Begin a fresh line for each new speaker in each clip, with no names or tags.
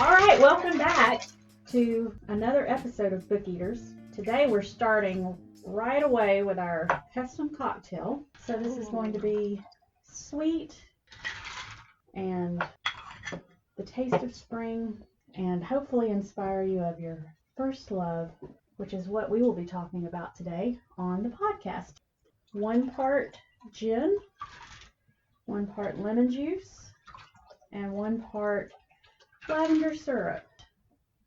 All right, welcome back to another episode of Book Eaters. Today we're starting right away with our custom cocktail. So this is going to be sweet and the taste of spring, and hopefully inspire you of your first love, which is what we will be talking about today on the podcast. 1 part gin, 1 part lemon juice, and 1 part lavender syrup.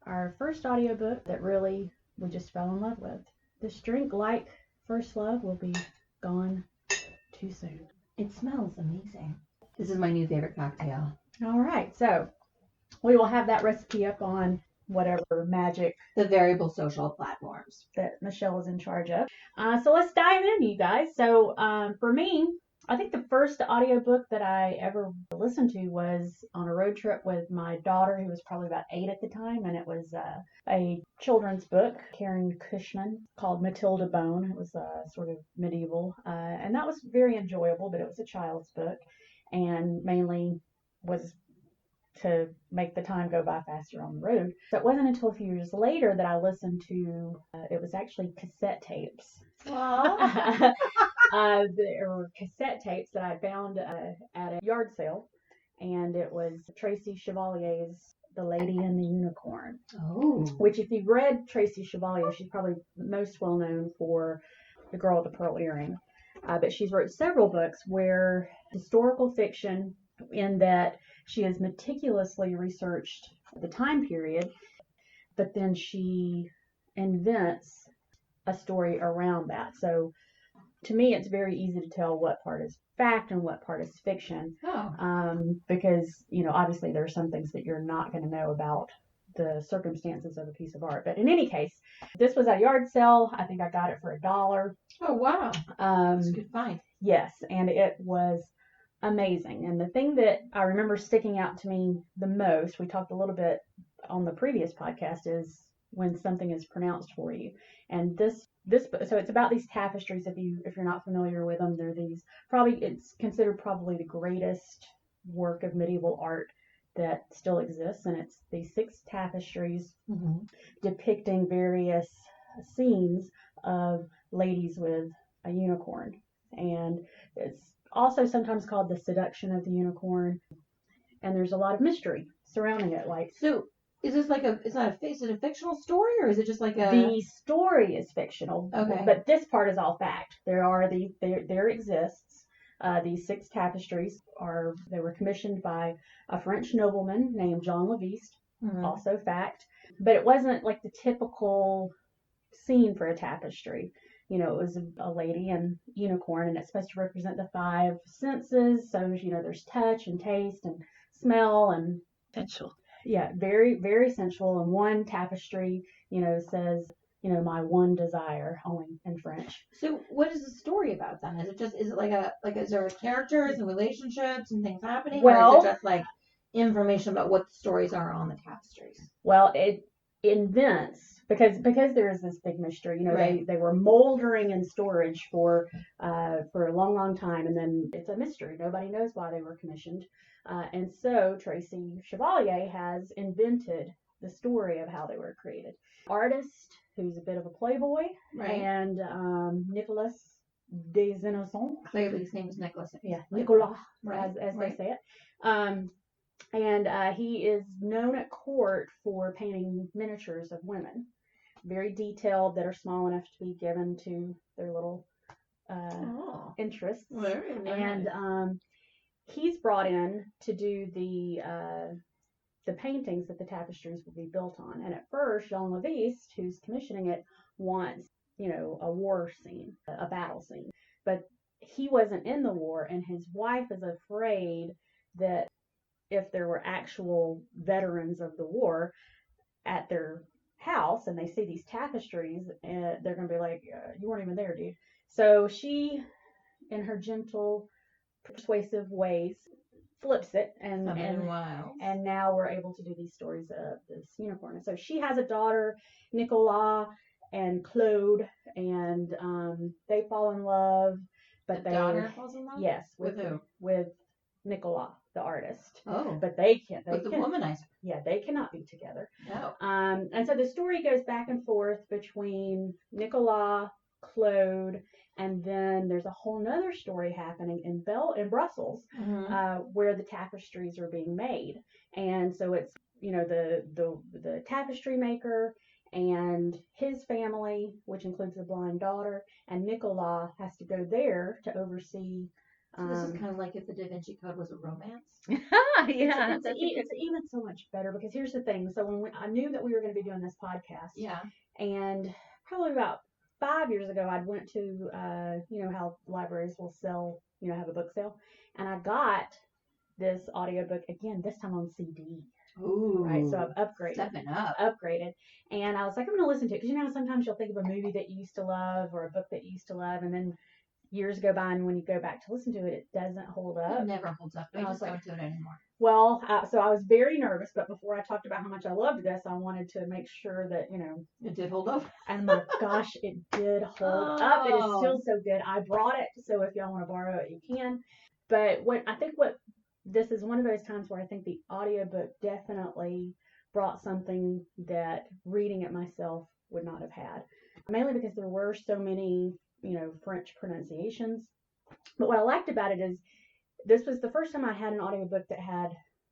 Our first audiobook that really we just fell in love with. This drink, like first love, will be gone too soon.
It smells amazing. This is my new favorite cocktail.
All right, so we will have that recipe up on whatever magic
The variable social platforms
that Michelle is in charge of. So let's dive in, you guys. So for me, I think the first audiobook that I ever listened to was on a road trip with my daughter, who was probably about 8 at the time, and it was a children's book, Karen Cushman, called Matilda Bone. It was sort of medieval, and that was very enjoyable, but it was a child's book, and mainly was to make the time go by faster on the road. So it wasn't until a few years later that I listened to, it was actually cassette tapes. There were cassette tapes that I found at a yard sale, and it was Tracy Chevalier's The Lady and the Unicorn.
Oh.
Which, if you've read Tracy Chevalier, she's probably most well known for The Girl with the Pearl Earring. But she's wrote several books where historical fiction, in that she has meticulously researched the time period, but then she invents a story around that. So to me, it's very easy to tell what part is fact and what part is fiction. Because, obviously there are some things that you're not going to know about the circumstances of a piece of art. But in any case, this was at a yard sale. I think I got it for $1.
Oh, wow. That's a good find.
Yes, and it was amazing. And the thing that I remember sticking out to me the most, we talked a little bit on the previous podcast, is when something is pronounced for you. And so it's about these tapestries. If you're not familiar with them, they're these, it's considered probably the greatest work of medieval art that still exists, and it's these 6 tapestries depicting various scenes of ladies with a unicorn. And it's also sometimes called the seduction of the unicorn, and there's a lot of mystery surrounding it.
So is this is it a fictional story, or is it just like a...
The story is fictional,
okay,
but this part is all fact. There exists these 6 tapestries. They were commissioned by a French nobleman named Jean Leviste, also fact. But it wasn't like the typical scene for a tapestry. It was a lady and unicorn, and it's supposed to represent the 5 senses. So, there's touch and taste and smell and...
Sensual.
Yeah, very, very sensual. And one tapestry, says, my one desire, only in French.
So what is the story about then? Is there characters and relationships and things happening?
Well,
or is it just like information about what the stories are on the tapestries?
Well, it invents, because there is this big mystery.
Right.
They were moldering in storage for a long, long time, and then it's a mystery. Nobody knows why they were commissioned. And so Tracy Chevalier has invented the story of how they were created. Artist who's a bit of a playboy,
Right.
and Nicolas des Innocents.
Clearly his name is Nicholas.
Yeah, Nicolas,
right.
as
right.
they say it. And he is known at court for painting miniatures of women, very detailed, that are small enough to be given to their little interests.
Very nice.
And he's brought in to do the paintings that the tapestries will be built on. And at first, Jean Leviste, who's commissioning it, wants, a war scene, a battle scene. But he wasn't in the war, and his wife is afraid that if there were actual veterans of the war at their house and they see these tapestries, they're going to be like, you weren't even there, dude. So she, in her gentle, persuasive ways, flips it, and now we're able to do these stories of this unicorn. And so she has a daughter, Nicolas and Claude, and they fall in love. But
the daughter falls in love?
Yes.
With who?
With Nicolas, the artist.
Oh.
But they can't.
Like the womanizer.
Yeah, they cannot be together.
No.
And so the story goes back and forth between Nicolas, Claude, and then there's a whole nother story happening in Brussels, where the tapestries are being made. And so it's, the tapestry maker and his family, which includes the blind daughter, and Nicolas has to go there to oversee.
So this is kind of like if the Da Vinci Code was a romance.
Yeah, it's even so much better, because here's the thing. So when I knew that we were going to be doing this podcast,
yeah,
and probably about 5 years ago, I went to, how libraries will sell, have a book sale, and I got this audiobook again, this time on CD.
Ooh.
Right, so I've upgraded.
Stepping up.
Upgraded. And I was like, I'm going to listen to it. Because, sometimes you'll think of a movie that you used to love or a book that you used to love. And then years go by, and when you go back to listen to it, it doesn't hold up.
It never holds up. I just don't do it anymore.
Well, so I was very nervous. But before I talked about how much I loved this, I wanted to make sure that,
It did hold up.
And my gosh, it did hold up. It is still so good. I brought it. So if y'all want to borrow it, you can. But this is one of those times where I think the audiobook definitely brought something that reading it myself would not have had. Mainly because there were so many, French pronunciations. But what I liked about it is this was the first time I had an audiobook that had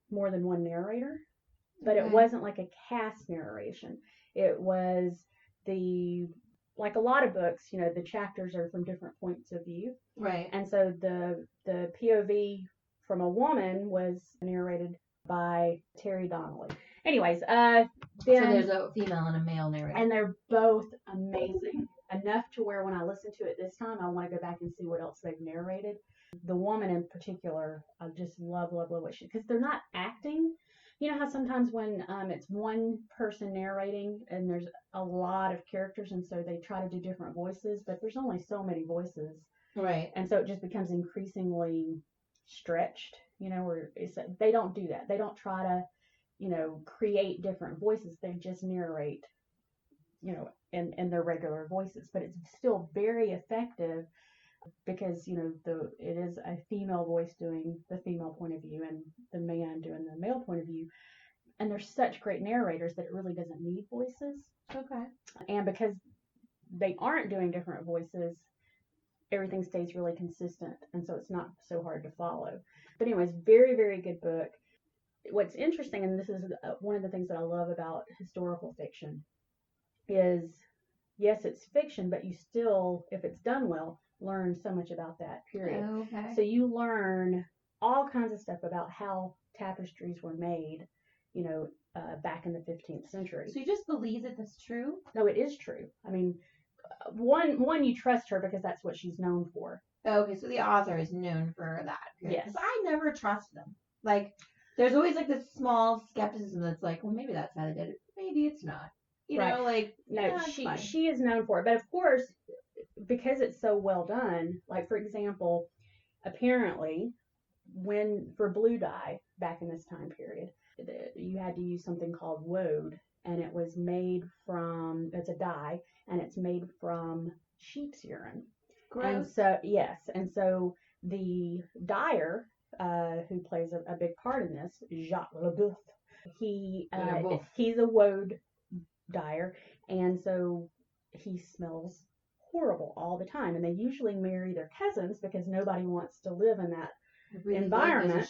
more than one narrator. But it wasn't like a cast narration. It was like a lot of books, the chapters are from different points of view.
Right.
And so the POV from a woman was narrated by Terry Donnelly. Anyways, then
so there's a female and a male narrator,
and they're both amazing enough to where when I listen to it this time, I want to go back and see what else they've narrated. The woman in particular, I just love what she, because they're not acting. You know how sometimes when it's one person narrating and there's a lot of characters, and so they try to do different voices, but there's only so many voices,
right?
And so it just becomes increasingly stretched, where they don't do that. They don't try to, create different voices. They just narrate, in their regular voices. But it's still very effective because, it is a female voice doing the female point of view and the man doing the male point of view. And they're such great narrators that it really doesn't need voices.
Okay.
And because they aren't doing different voices, everything stays really consistent, and so it's not so hard to follow. But anyways, very, very good book. What's interesting, and this is one of the things that I love about historical fiction, is yes, it's fiction, but you still, if it's done well, learn so much about that period.
Okay.
So you learn all kinds of stuff about how tapestries were made, back in the 15th century.
So you just believe that that's true?
No, it is true. I mean, one, you trust her because that's what she's known for.
Okay, so the author is known for that.
Yes.
Because I never trust them. Like, there's always like this small skepticism that's like, well, maybe that's how they did it. Maybe it's not.
No, she is known for it. But of course, because it's so well done, like for example, apparently, for blue dye back in this time period, you had to use something called woad, and it was made from, it's a dye, and it's made from sheep's urine.
Gross.
And so, yes, and so the dyer, who plays a big part in this, Jacques Leboeuf, he's a woad dyer, and so he smells horrible all the time, and they usually marry their cousins because nobody wants to live in that environment.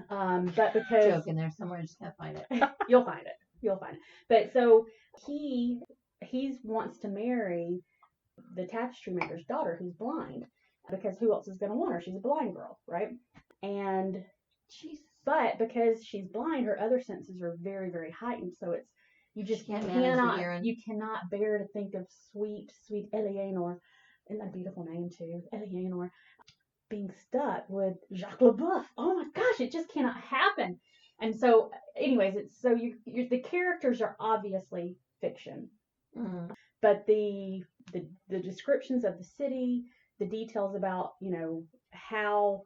But because
joke in there somewhere, I just can't find it.
You'll find it. But so he wants to marry the tapestry maker's daughter, who's blind, because who else is going to want her? She's a blind girl, right? And but because she's blind, her other senses are very, very heightened. So it's, you just cannot bear to think of sweet Eleanor, isn't that a beautiful name too, Eleanor, being stuck with Jacques Leboeuf. Oh my gosh, it just cannot happen. And so, anyways, it's so the characters are obviously fiction, but the descriptions of the city, the details about how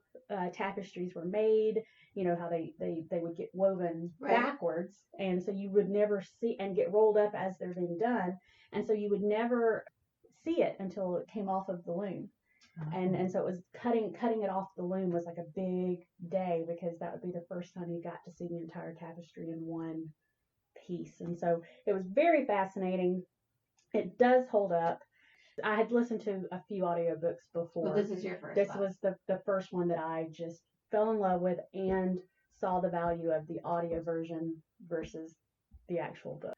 tapestries were made, how they would get woven backwards, and so you would never see, and get rolled up as they're being done, and so you would never see it until it came off of the loom. And so it was cutting it off the loom was like a big day because that would be the first time you got to see the entire tapestry in one piece. And so it was very fascinating. It does hold up. I had listened to a few audiobooks before.
Well, this is your first.
This was the first one that I just fell in love with and saw the value of the audio version versus the actual book.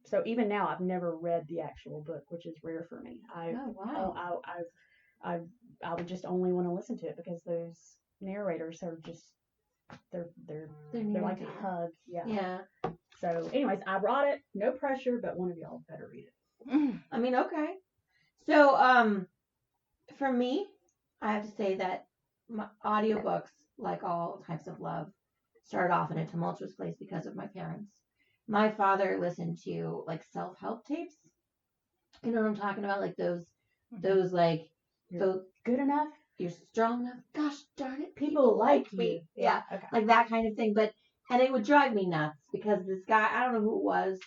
So even now, I've never read the actual book, which is rare for me.
Oh wow!
I would just only want to listen to it because those narrators are just they're like a hug. Yeah.
Yeah.
So, anyways, I brought it. No pressure, but one of y'all better read it.
I mean, okay. So, for me, I have to say that my audiobooks, like all types of love, started off in a tumultuous place because of my parents. My father listened to like self-help tapes. You know what I'm talking about? Like those like
You're good enough.
You're strong enough. Gosh darn it,
people like
me.
you.
Yeah,
okay.
Like that kind of thing. And it would drive me nuts because this guy, I don't know who it was.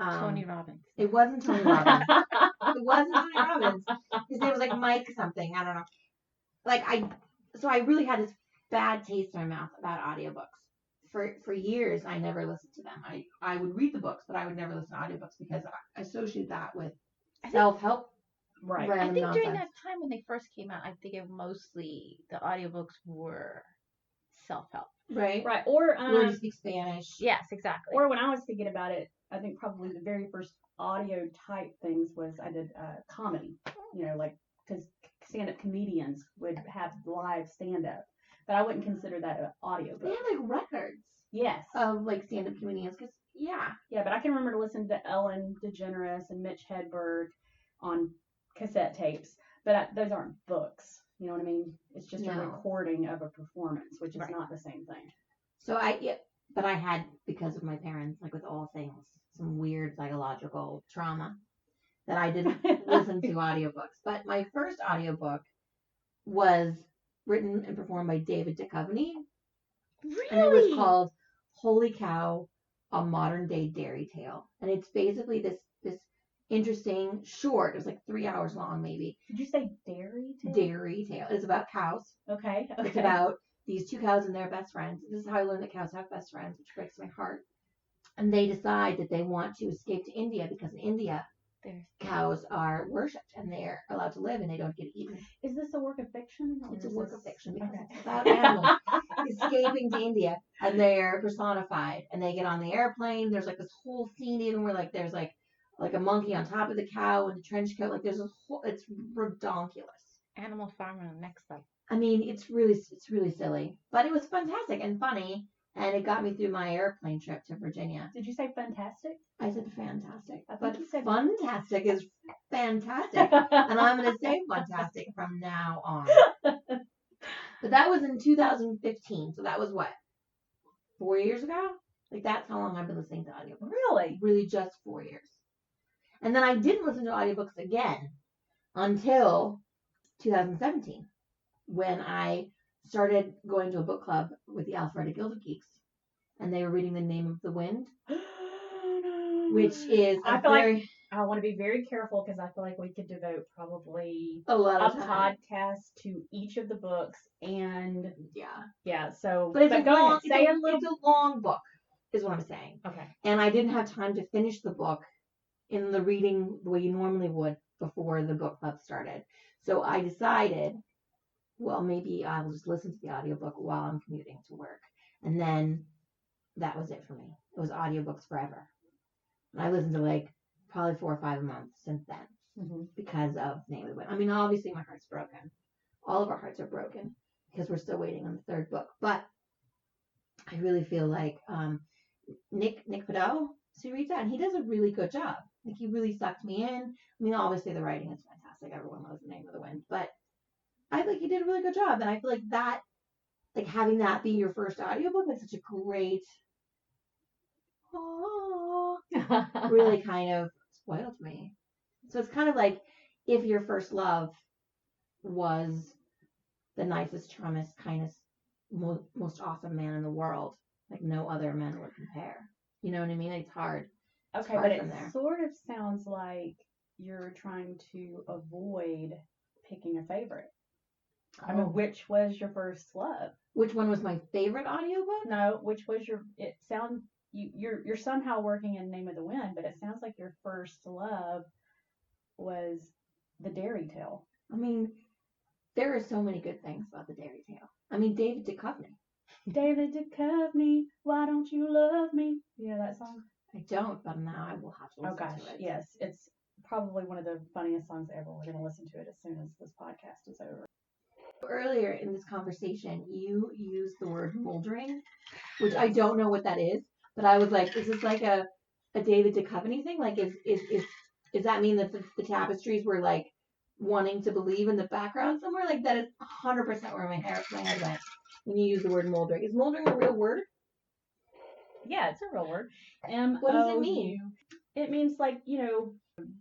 Tony Robbins.
It wasn't Tony Robbins. It wasn't Tony Robbins. His name was like Mike something. I don't know. So I really had this bad taste in my mouth about audiobooks. For years, I never listened to them. I would read the books, but I would never listen to audiobooks because I associate that with self-help.
Right.
I think during that time when they first came out, I think mostly the audiobooks were self-help.
Right.
Or
you speak Spanish.
Yes, exactly.
Or when I was thinking about it, I think probably the very first audio type things was I did comedy. You know, like because stand-up comedians would have live stand-up, but I wouldn't consider that an audiobook.
They had like records.
Yes.
Of like stand-up comedians, because
yeah, but I can remember to listen to Ellen DeGeneres and Mitch Hedberg on cassette tapes, but those aren't books. You know what I mean? It's just a recording of a performance, which is not the same thing.
So but I had, because of my parents, like with all things, some weird psychological trauma that I didn't listen to audiobooks. But my first audiobook was written and performed by David Duchovny.
Really?
And it was called Holy Cow, A Modern Day Dairy Tale. And it's basically this interesting short. It was like 3 hours long, maybe.
Did you say dairy tale?
Dairy tale. It's about cows.
Okay.
It's about these two cows and their best friends. This is how I learned that cows have best friends, which breaks my heart. And they decide that they want to escape to India because in India, cows are worshipped and they're allowed to live and they don't get eaten.
Is this a work of fiction?
It's a work of fiction because it's about animals escaping to India and they're personified and they get on the airplane. There's like this whole scene even where like there's like a monkey on top of the cow in a trench coat. Like there's a whole, it's redonkulous.
Animal Farm on the next level.
I mean, it's really silly, but it was fantastic and funny, and it got me through my airplane trip to Virginia.
Did you say fantastic?
I said fantastic,
but you said
fantastic is fantastic, and I'm going to say fantastic from now on. But that was in 2015, so that was what, 4 years ago? Like that's how long I've been listening to audiobooks.
Really?
Really, just 4 years. And then I didn't listen to audiobooks again until 2017. When I started going to a book club with the Alpharetta Guild of Geeks, and they were reading The Name of the Wind, which is
like I want to be very careful because I feel like we could devote probably
a lot of
podcast to each of the books, and yeah. So,
but it's a long book, is what I'm saying.
Okay.
And I didn't have time to finish the book in the reading the way you normally would before the book club started. So I decided, well, maybe I'll just listen to the audiobook while I'm commuting to work. And then that was it for me. It was audiobooks forever. And I listened to like probably 4 or 5 a month since then because of Name of the Wind. I mean, obviously my heart's broken. All of our hearts are broken because we're still waiting on the 3rd book. But I really feel like Nick Padot, Sarita, and he does a really good job. Like he really sucked me in. I mean, obviously the writing is fantastic. Everyone loves The Name of the Wind. But I think he did a really good job. And I feel like that, like having that be your first audiobook is such a great, really kind of spoiled me. So it's kind of like if your first love was the nicest, charmest, kindest, most awesome man in the world, like no other men would compare. You know what I mean? It's hard.
Okay, but it sort of sounds like you're trying to avoid picking a favorite. I mean,
Oh.
which was your first love?
Which one was my favorite audiobook?
No, which was your? It sound you're somehow working in Name of the Wind, but it sounds like your first love was the Dairy Tale.
I mean, there are so many good things about the Dairy Tale. I mean, David Duchovny.
David Duchovny, why don't you love me? You know that song?
I don't, but now I will have to listen
Oh gosh,
to it.
yes, it's probably one of the funniest songs ever. We're going to listen to it as soon as this podcast is over.
Earlier in this conversation, you used the word moldering, which I don't know what that is, but I was like, is this like a David Duchovny thing? Like, does that mean that the tapestries were like wanting to believe in the background somewhere? Like, that is 100% where my head went when you use the word moldering. Is moldering a real word?
Yeah, it's a real word.
What does it mean?
It means like,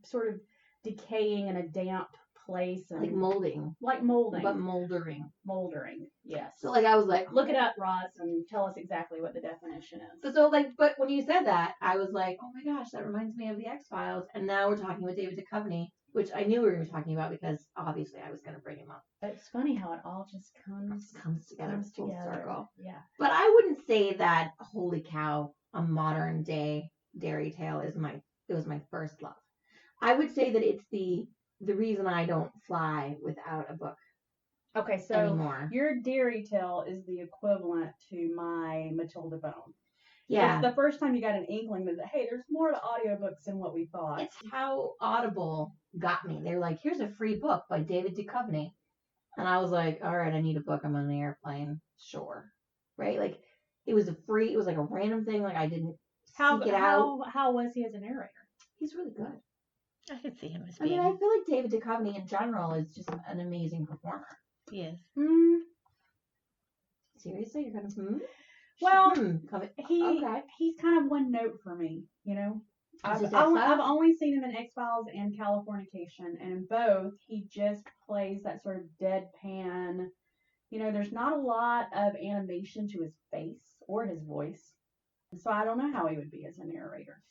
sort of decaying in a damp place and
Like molding.
like molding.
But moldering.
Moldering, yes.
So like I was like,
look it up, Roz, and tell us exactly what the definition is.
But when you said that, I was like, oh my gosh, that reminds me of the X-Files. And now we're talking about David Duchovny, which I knew we were talking about because obviously I was going to bring him up.
It's funny how it all just
Comes together full circle.
Yeah.
But I wouldn't say that, holy cow, a modern day Dairy Tale was my first love. I would say that it's the reason I don't fly without a book.
Okay, so
anymore.
Your Dairy Tale is the equivalent to my Matilda Bone.
Yeah.
It's the first time you got an inkling that, hey, there's more to audiobooks than what we thought.
It's how Audible got me. They're like, here's a free book by David Duchovny. And I was like, all right, I need a book. I'm on the airplane. Sure. Right? Like, it was like a random thing. Like, I didn't seek it out.
How was he as a narrator?
He's really good.
I could see him as
I
being.
mean, I feel like David Duchovny in general is just an amazing performer.
Yes.
Seriously? You're gonna
Well,
okay.
He's kind of one note for me,
Is it
I've only seen him in X-Files and Californication, and in both, he just plays that sort of deadpan, there's not a lot of animation to his face or his voice, so I don't know how he would be as a narrator.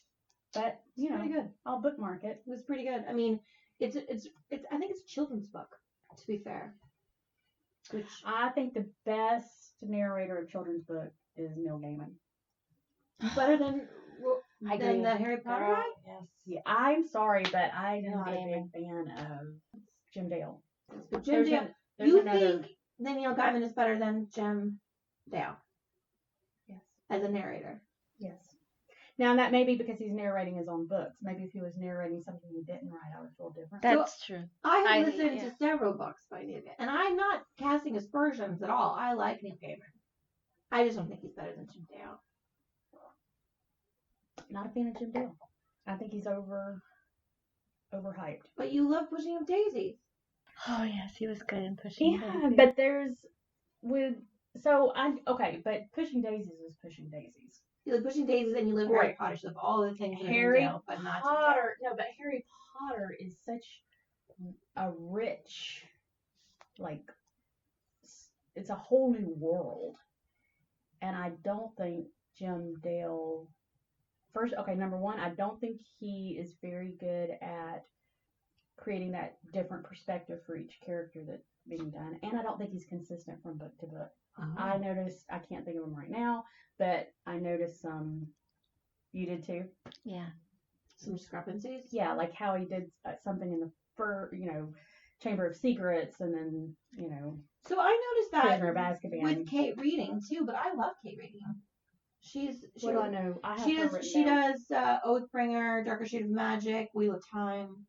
But,
pretty good.
I'll bookmark it.
It was pretty good. I mean, it's I think it's a children's book, to be fair. Which
I think the best narrator of children's book is Neil Gaiman.
Better than the Harry Potter
Girl,
guy?
Yes. Yeah, I'm sorry, but I'm
Neil
not a
Gaiman.
big fan of Jim Dale.
But Jim Dale.
There's
You
another.
think that Neil Gaiman is better than Jim Dale
Yes.
as a narrator?
Yes. Now that may be because he's narrating his own books. Maybe if he was narrating something he didn't write, I would feel different.
That's true.
I have
I-
listened
yeah.
to several books by Neil Gaiman, and I'm not casting aspersions at all. I like Neil Gaiman. I just don't think he's better than Jim Dale.
Not a fan of Jim Dale. I think he's overhyped.
But you love Pushing of Daisies.
Oh yes, he was good in Pushing
Yeah,
Daisies.
but but Pushing Daisies is Pushing Daisies.
You like Pushing Daisies and you love Harry
Right.
Potter. So all the things that are
Harry
Jim Dale, but not Jim Dale.
Potter. No, but Harry Potter is such a rich, it's a whole new world. And I don't think Jim Dale. Number one, I don't think he is very good at creating that different perspective for each character that's being done. And I don't think he's consistent from book to book.
Oh.
I noticed, I can't think of them right now, but I noticed some, you did too?
Yeah.
Some discrepancies.
Yeah, like how he did something in the Chamber of Secrets, and then,
So I noticed that
Prisoner of Azkaban.
with Kate reading too, but I love Kate reading.
What do I know? I have
She
her
does.
written
She
down.
does Oathbringer, Darker Shade of Magic, Wheel of Time.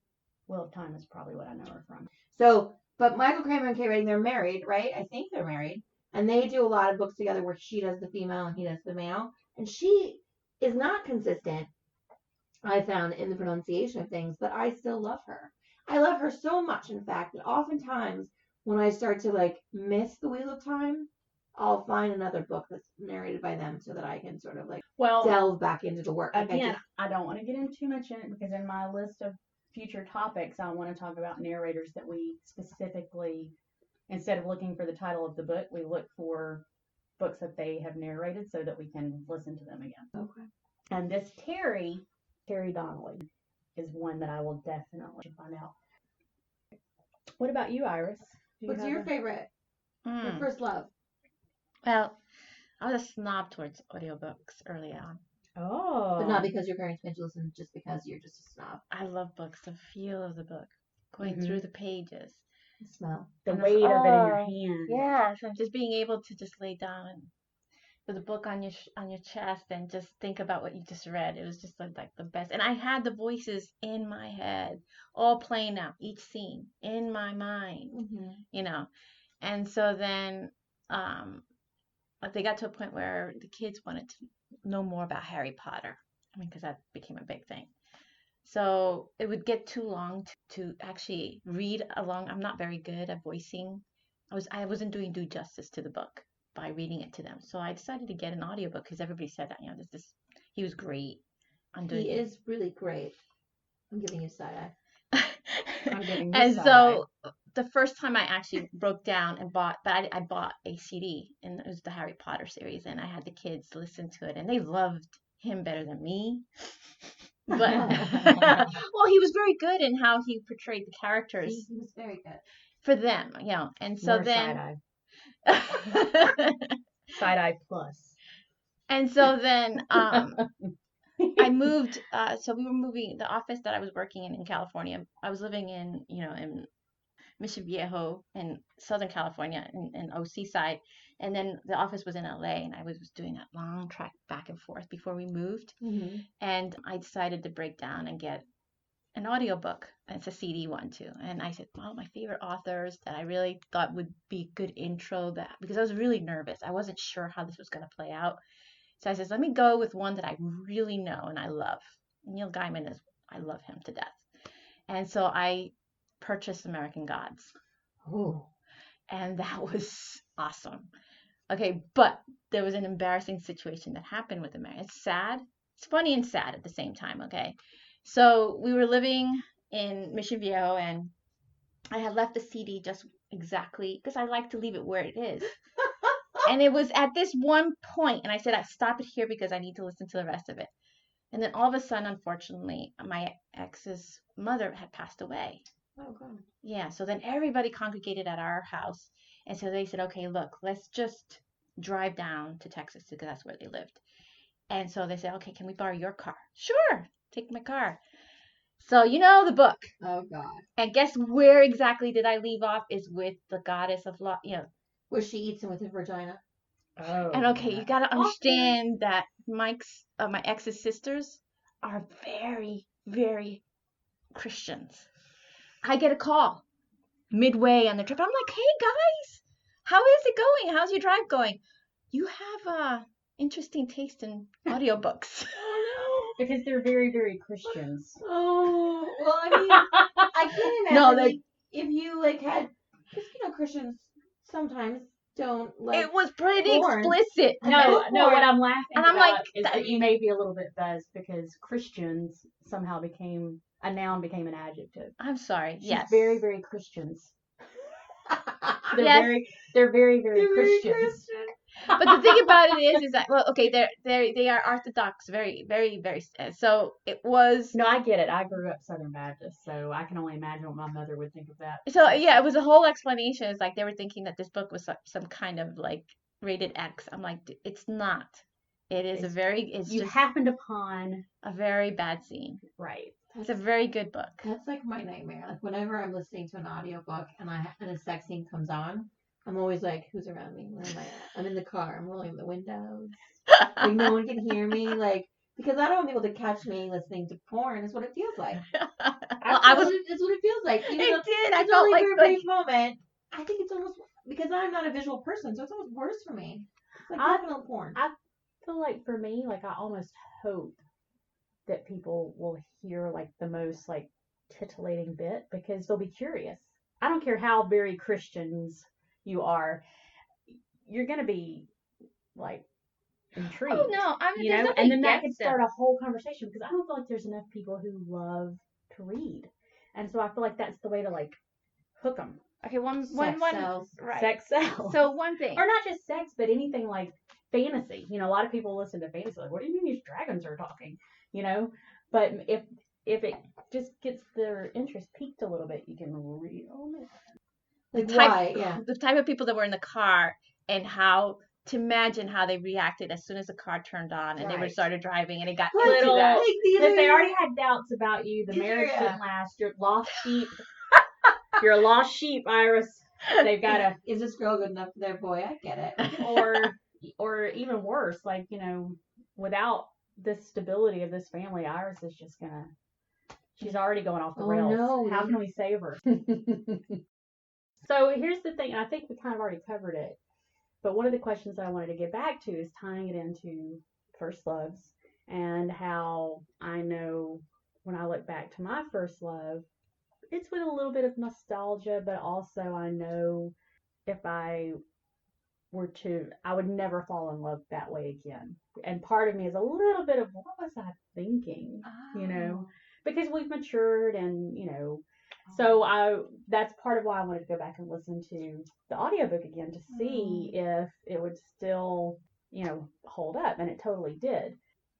Wheel of Time is probably what I know her from.
So, but Michael Kramer and Kate Reading, they're married, right? I think they're married, and they do a lot of books together where she does the female and he does the male, and she is not consistent. I found in the pronunciation of things, but I still love her. I love her so much, in fact, that oftentimes when I start to miss the Wheel of Time, I'll find another book that's narrated by them so that I can sort of delve back into the work.
Again, I don't want to get into too much in it because in my list of future topics, I want to talk about narrators that we specifically, instead of looking for the title of the book, we look for books that they have narrated so that we can listen to them again.
Okay.
And this Terry Donnelly is one that I will definitely find out. What about you, Iris? Do you
What's
have
your
a-
favorite? Your first love?
Well, I was a snob towards audiobooks early on.
Oh.
But not because your parents made you listen, just because you're just a snob.
I love books, the feel of the book, going
Mhm.
through the pages.
The smell.
the
And
weight of it in your
oh,
hand.
Yeah, so just being able to just lay down with a book on your chest and just think about what you just read. It was just like the best. And I had the voices in my head, all playing out each scene in my mind, you know. And so then they got to a point where the kids wanted to know more about Harry Potter. I mean, because that became a big thing. So it would get too long to actually read along. I'm not very good at voicing. I wasn't doing due justice to the book by reading it to them. So I decided to get an audiobook because everybody said that, he was great on doing
He
it.
is really great. I'm giving you side eye.
I'm giving you
And
side
so the first time I actually broke down and bought, but I bought a CD, and it was the Harry Potter series, and I had the kids listen to it, and they loved him better than me. But well, he was very good in how he portrayed the characters
He was very good.
for them, and so
More
then
side eye plus.
and so then I moved. So we were moving the office that I was working in California. I was living in Mission Viejo in Southern California in OC side, and then the office was in LA, and I was doing a long trek back and forth before we moved. And I decided to break down and get an audiobook. It's a CD one too. And I said, well, my favorite authors that I really thought would be good intro, because I was really nervous. I wasn't sure how this was going to play out. So I said, let me go with one that I really know and I love. Neil Gaiman I love him to death. And so I purchased American Gods.
Oh.
And that was awesome. Okay, but there was an embarrassing situation that happened with American. It's sad. It's funny and sad at the same time, okay? So we were living in Mission Viejo, and I had left the CD just exactly because I like to leave it where it is. And it was at this one point, and I said, I stop it here because I need to listen to the rest of it. And then all of a sudden, unfortunately, my ex's mother had passed away.
Oh, God.
Yeah, so then everybody congregated at our house. And so they said, okay, look, let's just drive down to Texas because that's where they lived. And so they said, okay, can we borrow your car? Sure, take my car. So the book.
Oh, God.
And guess where exactly did I leave off is with the goddess of love,
Where she eats him with her vagina.
Oh.
And okay, you got to understand that my ex's sisters are very, very Christians. I get a call midway on the trip. I'm like, hey guys, how is it going? How's your drive going? You have interesting taste in audiobooks.
Oh, no.
Because they're very, very Christians.
Oh, well, I mean, I can't
No,
imagine if you had, because Christians sometimes don't
It was pretty
porn.
explicit.
No, what I'm laughing
And I'm
about
like,
is that you may be a little bit buzzed because Christians somehow a noun became an adjective.
I'm sorry.
She's
Yes.
very, very Christians. They're
Yes.
they're very, very Christians.
But the thing about it is that they are Orthodox, very, very, very. So it was.
No, I get it. I grew up Southern Baptist, so I can only imagine what my mother would think of that.
So yeah, it was a whole explanation. It's like they were thinking that this book was some kind of rated X. I'm like, it's not. It is
You
just
happened upon
a very bad scene.
right.
It's a very good book.
That's like my nightmare. Like whenever I'm listening to an audiobook and a sex scene comes on, I'm always like, who's around me? Where am I at? I'm in the car. I'm rolling the windows. Like no one can hear me. Like because I don't want people to catch me listening to porn. Is what it feels like.
Well,
It's what it feels like. Even though
I
it's
felt
only
like
for a brief moment. I think it's almost because I'm not a visual person, so it's almost worse for me. It's like definitely porn.
I feel like for me, I almost hope that people will hear the most titillating bit because they'll be curious. I don't care how very Christians you are, you're gonna be intrigued.
Oh no, I mean, there's nothing
and then that could
against
start
them.
a whole conversation because I don't feel like there's enough people who love to read, and so I feel like that's the way to hook them.
Okay, one
sells.
right.
Sex sells.
So one thing.
Or not just sex, but anything fantasy. A lot of people listen to fantasy. What do you mean these dragons are talking? But if if it just gets their interest piqued a little bit, you can read on it.
Like
type-
why? Yeah.
The type of people that were in the car and how to imagine how they reacted as soon as the car turned on and they
Right.
started driving and it got
Let's do
Little-
that. Like, these
If they
are-
already had doubts about you, the
These are-
marriage
yeah.
didn't last. You're lost sheep. You're a lost sheep, Iris. They've got to,
Is this girl good enough for their boy? I get it.
or even worse, like, without this stability of this family, Iris is just gonna. She's already going off the
Oh,
rails.
no.
How can we save her? So here's the thing. I think we kind of already covered it. But one of the questions that I wanted to get back to is tying it into first loves and how I know when I look back to my first love, it's with a little bit of nostalgia, but also I know if I were to, I would never fall in love that way again. And part of me is a little bit of, what was I thinking? Because we've matured and, so that's part of why I wanted to go back and listen to the audiobook again to see if it would still, hold up. And it totally did.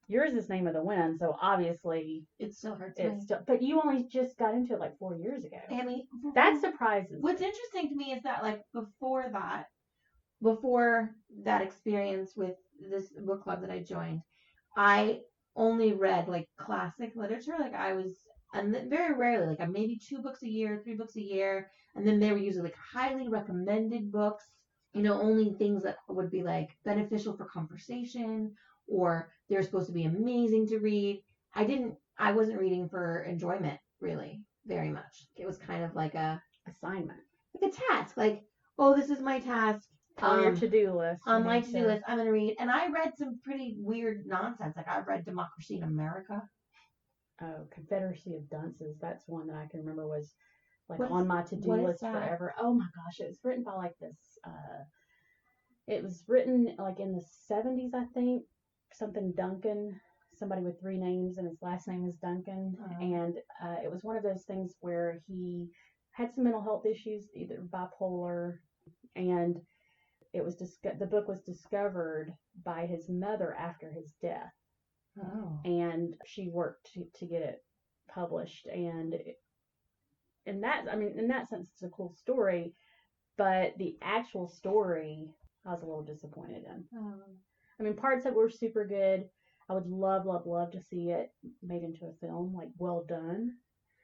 Yours is Name of the Wind, so obviously
It still hurts me.
it's still, but you only just got into it like 4 years ago.
Amy,
That surprises
what's
me.
interesting to me is that like before that experience with this book club that I joined, I only read like classic literature. Like I was, and very rarely, like maybe 2 books a year, 3 books a year, and then they were usually like highly recommended books. Only things that would be like beneficial for conversation, or they're supposed to be amazing to read. I wasn't reading for enjoyment really very much. It was kind of like a
Assignment.
task. Like, oh, this is my task.
On your to-do list.
On
you
my
need
to-do list, I'm going to read. And I read some pretty weird nonsense. Like, I've read Democracy in America.
Oh, Confederacy of Dunces. That's one that I can remember was like
What is-
on my to-do
what is
list
that?
forever. Oh my gosh, it was written by like this. It was written like in the 70s, I think. Something Duncan, somebody with 3 names, and his last name is Duncan.
Oh.
And it was one of those things where he had some mental health issues, either bipolar, and it was the book was discovered by his mother after his death.
Oh.
And she worked to get it published. And in that sense, it's a cool story, but the actual story, I was a little disappointed in. I mean, parts that were super good. I would love, love, love to see it made into a film, like well done,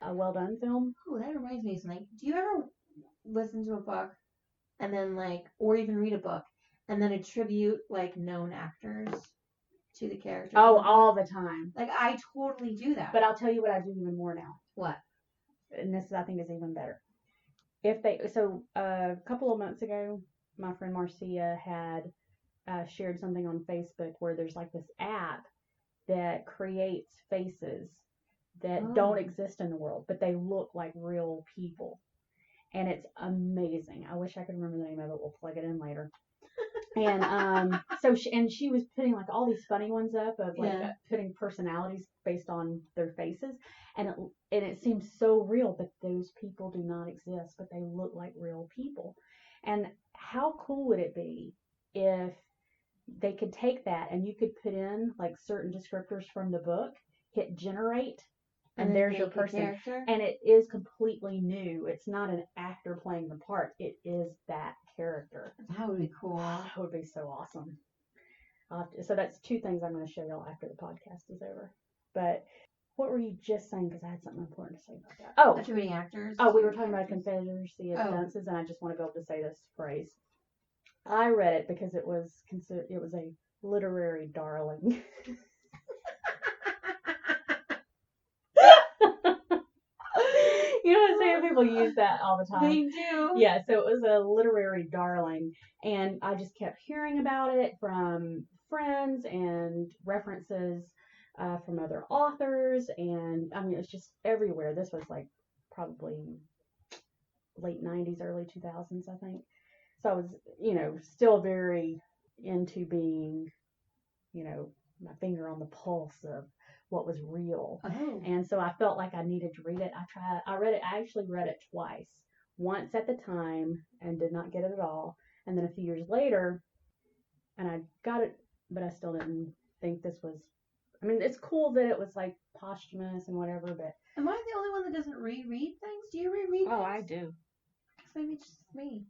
a well done film.
Oh, that reminds me of something. Do you ever listen to a book and then or even read a book and then attribute known actors to the characters?
Oh, all the time.
Like I totally do that.
But I'll tell you what I do even more now.
What?
And this I think is even better. A couple of months ago, my friend Marcia had shared something on Facebook where there's like this app that creates faces that don't exist in the world, but they look like real people. And it's amazing. I wish I could remember the name of it. We'll plug it in later. And she was putting like all these funny ones up of putting personalities based on their faces, and it seems so real, but those people do not exist, but they look like real people. And how cool would it be if they could take that and you could put in like certain descriptors from the book, hit generate, and there's your person. And it is completely new. It's not an actor playing the part. It is that character.
That would be cool.
That would be so awesome. So that's 2 things I'm going to show y'all after the podcast is over. But what were you just saying? Because I had something important to say about that. Oh,
Attributing actors.
Oh, we were talking about Confederacy of Dunces, and I just want to be able to say this phrase. I read it because it was a literary darling. You know what I'm saying? People use that all the time.
They do.
Yeah, so it was a literary darling, and I just kept hearing about it from friends and references from other authors, and I mean, it's just everywhere. This was like probably late 90s, early 2000s, I think. So I was, still very into being, my finger on the pulse of what was real.
Oh.
And so I felt like I needed to read it. I actually read it twice. Once at the time and did not get it at all. And then a few years later, and I got it, but I still didn't think this was I mean, it's cool that it was like posthumous and whatever, but
Am I the only one that doesn't reread things? Do you reread
Oh,
things?
I do.
Maybe it's just me.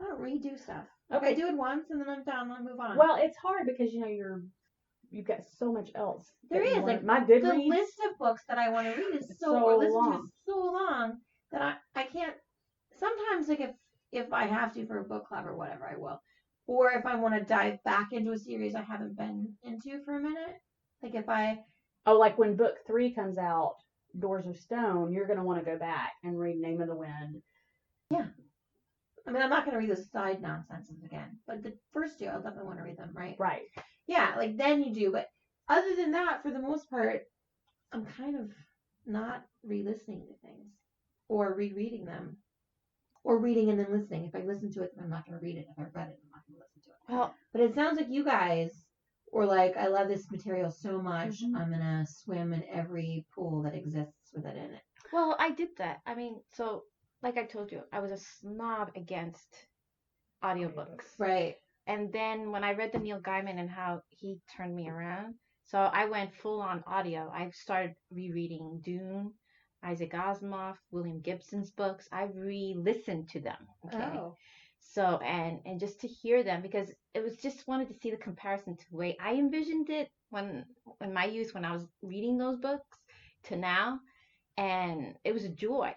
I don't redo stuff. Okay, I do it once and then I'm done. I move on.
well, it's hard because you've got so much else.
There
that you
is,
wanna-
like,
my
the
Goodreads.
list of books that I want to read is
So
or listen to
long.
is so long that I can't. Sometimes, like, if I have to for a book club or whatever, I will. Or if I want to dive back into a series I haven't been into for a minute, like if I
Oh, like when book 3 comes out, Doors of Stone, you're gonna want to go back and read Name of the Wind.
I mean, I'm not going to read those side nonsenses again, but the first two, I'll definitely want to read them, right?
Right.
Yeah, like then you do. But other than that, for the most part, I'm kind of not re-listening to things or rereading them or reading and then listening. If I listen to it, then I'm not going to read it. If I read it, I'm not going to listen to it.
Well,
But it sounds like you guys were like, I love this material so much,
Mhm.
I'm going to swim in every pool that exists with it in it.
well, I did that. I mean, so like I told you, I was a snob against audiobooks.
Right.
And then when I read the Neil Gaiman and how he turned me around, so I went full on audio. I started rereading Dune, Isaac Asimov, William Gibson's books. I re-listened to them. Okay.
Oh.
So and just to hear them, because it was just wanted to see the comparison to the way I envisioned it when in my youth when I was reading those books to now, and it was a joy.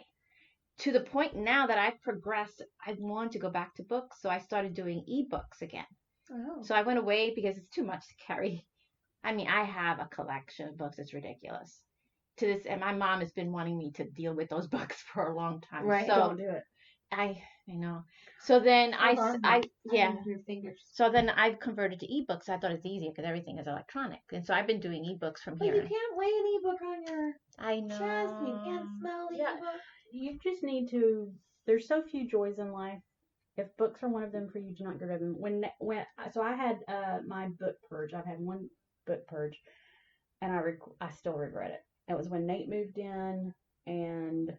To the point now that I've progressed, I want to go back to books, so I started doing ebooks again.
Oh.
So I went away because it's too much to carry. I mean, I have a collection of books. It's ridiculous. To this, and my mom has been wanting me to deal with those books for a long time.
Right.
So
Don't do it.
I know. So then yeah.
Your fingers.
So then I've converted to ebooks. I thought it's easier because everything is electronic, and so I've been doing ebooks from
But
here.
you can't lay an ebook on your
I know.
chest. And you can't smell the
Yeah.
ebook.
You just need to. There's so few joys in life. If books are one of them for you, do not get rid of them. So I had my book purge. I've had one book purge, and I still regret it. It was when Nate moved in, and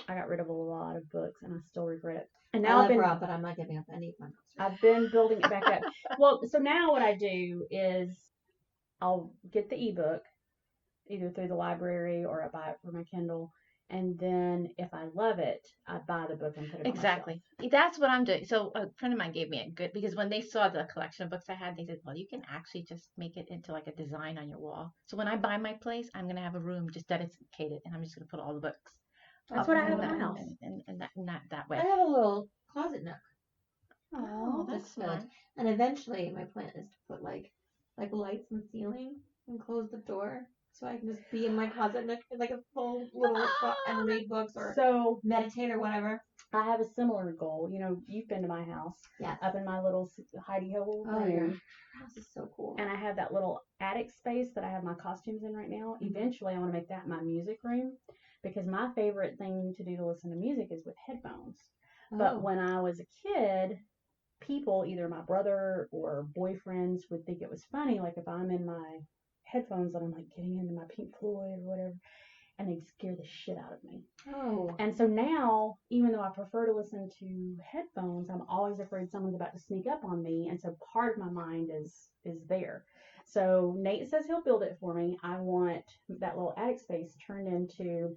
I got rid of a lot of books, and I still regret it. And now
I love Rob, but I'm not giving up any of my books.
I've been building it back up. Well, so now what I do is I'll get the ebook either through the library or I buy it for my Kindle. And then if I love it, I buy the book and put it
Exactly. That's what I'm doing. So a friend of mine gave me a good, because when they saw the collection of books I had, they said, well, you can actually just make it into like a design on your wall. So when I buy my place, I'm going to have a room just dedicated, and I'm just going to put all the books.
That's
up
what I
in
have in
that-
my house.
And that way.
I have a little closet nook.
Oh,
that's
that's
good.
smart.
And eventually, my plan is to put like lights in the ceiling and close the door, so I can just be in my closet nook like a full little spot and read books or
So
meditate or whatever.
I have a similar goal. You know, you've been to my house.
Yes.
Up in my little Heidi Ho
Oh,
room.
your house is so cool.
And I have that little attic space that I have my costumes in right now.
Mhm.
Eventually, I want to make that my music room because my favorite thing to do to listen to music is with headphones. But
Oh.
when I was a kid, people, either my brother or boyfriends, would think it was funny. Like if I'm in my headphones and I'm like getting into my Pink Floyd or whatever, and they'd scare the shit out of me.
Oh.
And so now, even though I prefer to listen to headphones, I'm always afraid someone's about to sneak up on me. And so part of my mind is there. So Nate says he'll build it for me. I want that little attic space turned into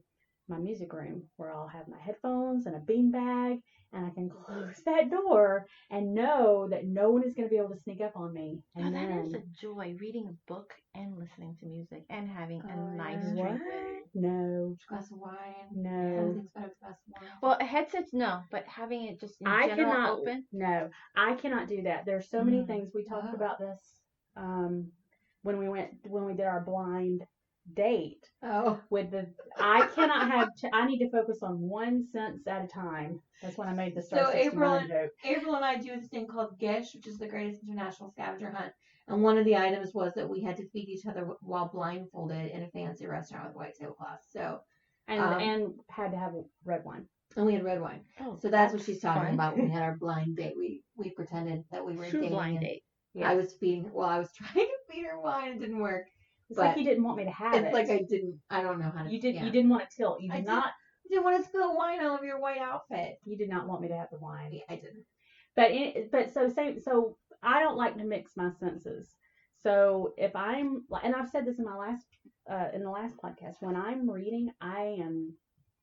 my music room where I'll have my headphones and a beanbag, and I can close that door and know that no one is going to be able to sneak up on me.
Oh,
And
that is
then,
a joy, reading a book and listening to music and having a
Oh,
nice
yeah.
drink.
no,
Glass of wine.
no.
Something's better with a glass of wine.
Well, headsets, no, but having it just in
I
general
cannot
open.
No, I cannot do that. There's so many
Mm.
things we talked
Wow.
about this when we did our blind date
Oh.
with the I cannot have I need to focus on one sentence at a time. That's when I made the Star
So
69 joke.
April and I do this thing called GISH, which is the Greatest International Scavenger Hunt. And one of the items was that we had to feed each other while blindfolded in a fancy restaurant with white tablecloths. So,
And had to have red wine.
and we had red wine.
Oh,
So that's what she's talking
fun.
about when we had our blind date. We pretended that we were
True
dating.
blind
and
date.
Yes.
I was feeding. Well, I was trying to feed her wine. It didn't work.
It's
but
like you didn't want me to have
It's
it.
like I don't know how to.
You did.
Yeah.
You didn't want to tilt. You
I
did
did.
not.
I didn't want to spill wine all over your white outfit.
You did not want me to have the wine.
I didn't.
So I don't like to mix my senses. So if I'm, and I've said this in the last podcast, when I'm reading, I am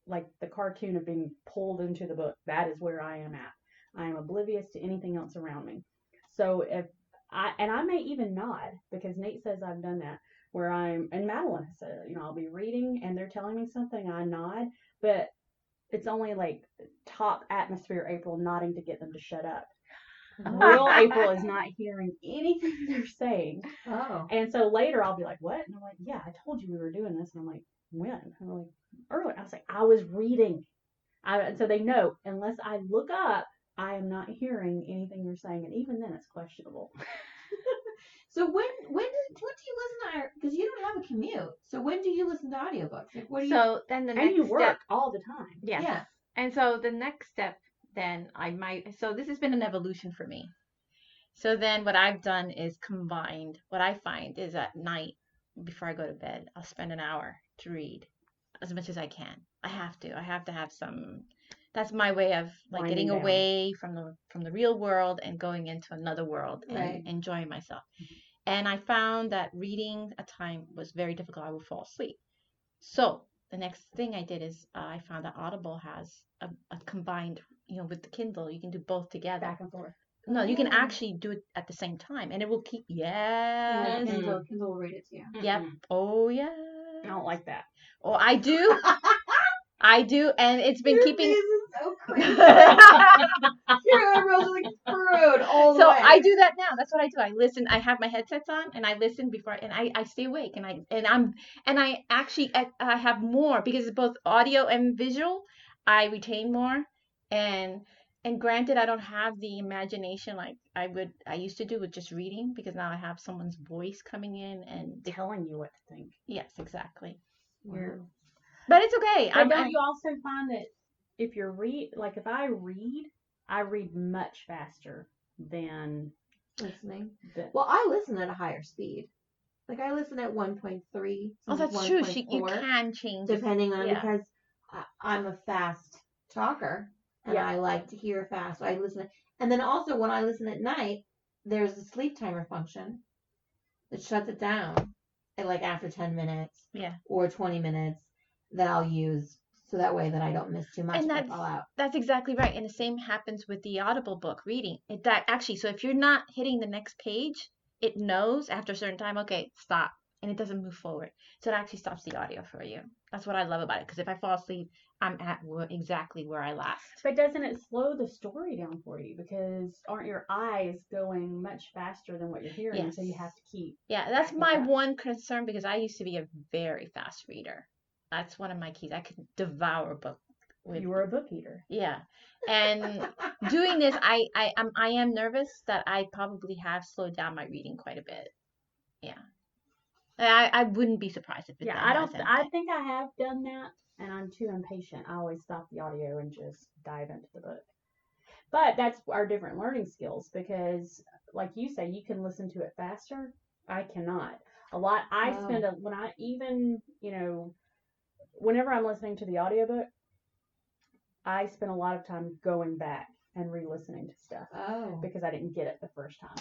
like the cartoon of being pulled into the book. That is where I am at. I am oblivious to anything else around me. So I may even nod, because Nate says I've done that, where and Madeline has said, I'll be reading and they're telling me something, I nod, but it's only like top atmosphere April nodding to get them to shut up. Real April is not hearing anything they're saying.
Oh.
And so later I'll be like, what? And I'm like, yeah, I told you we were doing this. And I'm like, when? And I'm like, earlier. I was like, I was reading. And so they know, unless I look up, I am not hearing anything you're saying. And even then it's questionable.
So when do you listen to, because you don't have a commute, so when do you listen to audiobooks? Like, what do you?
So then the
And
next
you work
step,
all the time.
yes.
Yeah.
And so the next step, then so this has been an evolution for me. So then what I've done is combined. What I find is at night, before I go to bed, I'll spend an hour to read as much as I can. I have to have some. That's my way of like
Winding
getting
down.
away from the real world and going into another world and
Right.
enjoying myself. And I found that reading at time was very difficult. I would fall asleep. So the next thing I did is I found that Audible has a combined, with the Kindle, you can do both together.
Back and forth.
No, you can
Oh.
actually do it at the same time, and it will keep. Yes.
Kindle will read it to you.
Yep.
Mm-mm.
Oh yeah.
I don't like that.
Oh, I do. I do, and it's been
Your
keeping.
face is so crazy. Your eyebrows are like furrowed all the
So
way.
I do that now. That's what I do. I listen. I have my headsets on, and I listen before, and I stay awake, and I actually I have more because it's both audio and visual. I retain more, and granted, I don't have the imagination like I used to do with just reading, because now I have someone's voice coming in and
Telling you what to think.
yes, exactly.
Wow.
But it's okay.
But don't you also find that if if I read much faster than
Listening.
the.
Well, I listen at a higher speed. Like I listen at 1.3.
Oh, that's true. You
1.4,
can change.
depending on
Yeah.
because I'm a fast talker and
Yeah.
I like to hear fast. So I listen, and then also when I listen at night, there's a sleep timer function that shuts it down at like after 10 minutes
Yeah.
or 20 minutes that I'll use so that way that I don't miss too much
And
if I fall out.
That's exactly right. And the same happens with the Audible book reading. So if you're not hitting the next page, it knows after a certain time, okay, stop, and it doesn't move forward. So it actually stops the audio for you. That's what I love about it, because if I fall asleep, I'm at exactly where I last.
But doesn't it slow the story down for you? Because aren't your eyes going much faster than what you're hearing?
Yes.
So you have to keep.
Yeah, that's my
Okay.
one concern, because I used to be a very fast reader. That's one of my keys. I could devour a book.
You were a book eater.
Yeah. And doing this, I am nervous that I probably have slowed down my reading quite a bit. Yeah. I wouldn't be surprised if it
Yeah,
has
I
anything.
think I have done that, and I'm too impatient. I always stop the audio and just dive into the book. But that's our different learning skills, because, like you say, you can listen to it faster. I cannot. When I even, whenever I'm listening to the audiobook, I spend a lot of time going back and re-listening to stuff
Oh.
because I didn't get it the first time.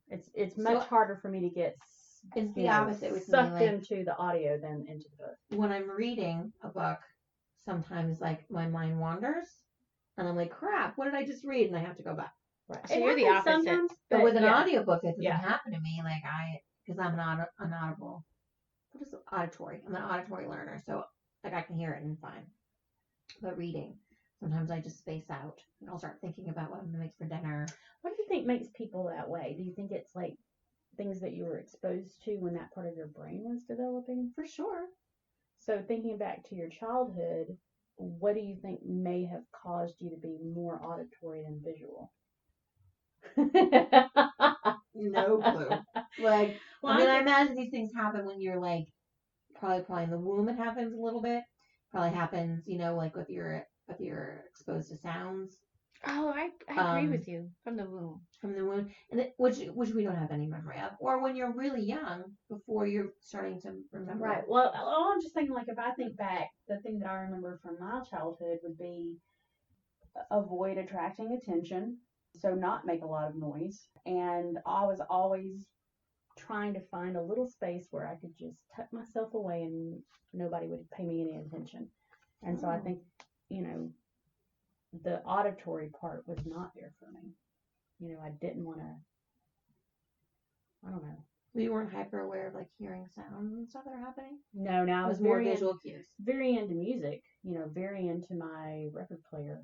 It's
So-
much harder for me to get
It's the opposite with me.
sucked
Like,
into the audio than into the book.
when I'm reading a book, sometimes like my mind wanders and I'm like, crap, what did I just read? And I have to go back.
Right.
So
It
you're the
happens
opposite.
sometimes,
But with an
yeah.
audiobook, that doesn't
Yeah.
happen to me. Like because I'm an audible. What is auditory? I'm an auditory learner, so like I can hear it and fine. But reading, sometimes I just space out and I'll start thinking about what I'm gonna make for dinner.
What do you think makes people that way? Do you think it's like things that you were exposed to when that part of your brain was developing?
For sure.
So thinking back to your childhood, what do you think may have caused you to be more auditory than visual?
No clue. Like,
Well,
I mean,
I
I imagine these things happen when you're like, probably in the womb. It happens a little bit. Probably happens, like if you're exposed to sounds
Oh, I agree
Um,
with you. From the womb.
from the womb, and which we don't have any memory of, or when you're really young before you're starting to remember.
Right. Well, I'm just thinking, like, if I think back, the thing that I remember from my childhood would be avoid attracting attention, so not make a lot of noise. And I was always trying to find a little space where I could just tuck myself away and nobody would pay me any attention. And so I think, the auditory part was not there for me. I didn't want to, I don't know.
You weren't hyper aware of like hearing sounds and stuff that are happening?
No, now I
It
was
was more
very
visual cues.
very into music, very into my record player.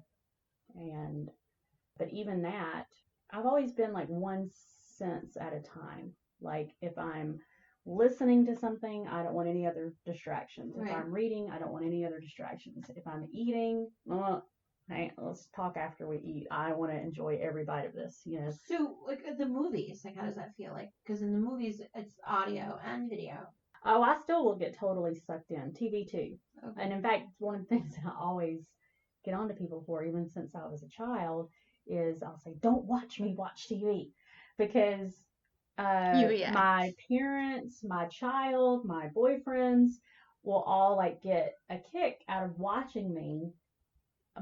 But even that, I've always been like one sense at a time. Like if I'm listening to something, I don't want any other distractions. If
Right.
I'm reading, I don't want any other distractions. If I'm eating, hey, let's talk after we eat. I want to enjoy every bite of this,
So, like the movies, like how does that feel like? Because in the movies, it's audio and video.
Oh, I still will get totally sucked in. TV too.
Okay.
And in fact, one of the things that I always get on to people for, even since I was a child, is I'll say, don't watch me watch TV. Because
You react.
my parents, my child, my boyfriends will all like get a kick out of watching me,